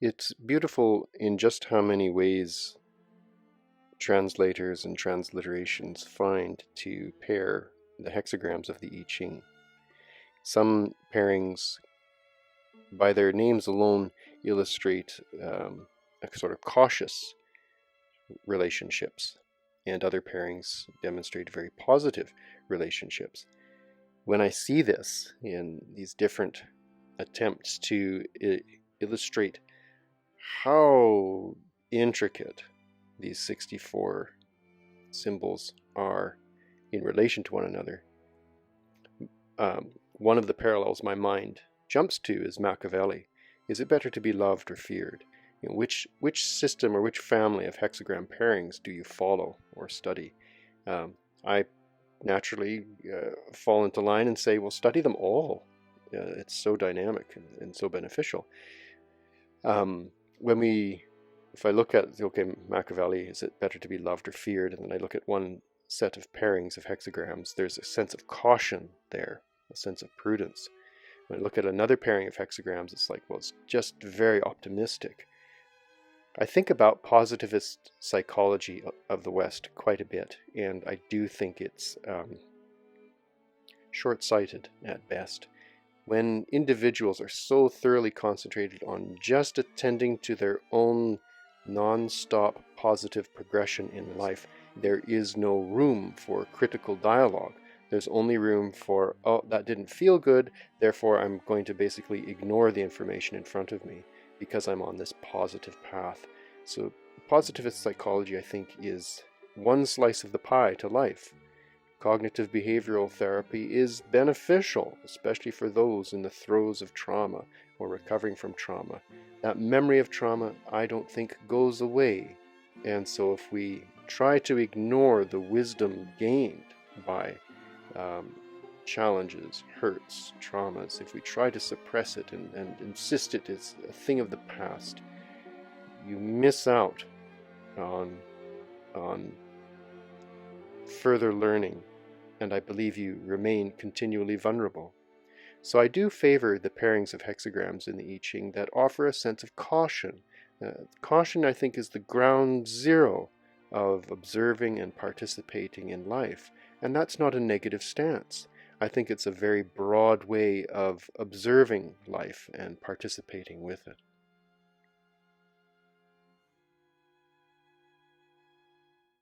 It's beautiful in just how many ways translators and transliterations find to pair the hexagrams of the I Ching. Some pairings, by their names alone, illustrate a sort of cautious relationships, and other pairings demonstrate very positive relationships. When I see this in these different attempts to illustrate how intricate these 64 symbols are in relation to one another, one of the parallels my mind jumps to is Machiavelli. Is it better to be loved or feared? Which system or which family of hexagram pairings do you follow or study? I naturally fall into line and say, well, study them all. It's so dynamic and so beneficial. If I look at, okay, Machiavelli, is it better to be loved or feared? And then I look at one set of pairings of hexagrams, there's a sense of caution there, a sense of prudence. When I look at another pairing of hexagrams, it's like, well, it's just very optimistic. I think about positivist psychology of the West quite a bit, and I do think it's short-sighted at best. When individuals are so thoroughly concentrated on just attending to their own non-stop positive progression in life, there is no room for critical dialogue. There's only room for, oh, that didn't feel good, therefore I'm going to basically ignore the information in front of me because I'm on this positive path. So positivist psychology, I think, is one slice of the pie to life. Cognitive behavioral therapy is beneficial, especially for those in the throes of trauma or recovering from trauma. That memory of trauma, I don't think, goes away. And so if we try to ignore the wisdom gained by challenges, hurts, traumas, if we try to suppress it and insist it is a thing of the past, you miss out on further learning, and I believe you remain continually vulnerable. So I do favor the pairings of hexagrams in the I Ching that offer a sense of caution. Caution, I think, is the ground zero of observing and participating in life, and that's not a negative stance. I think it's a very broad way of observing life and participating with it.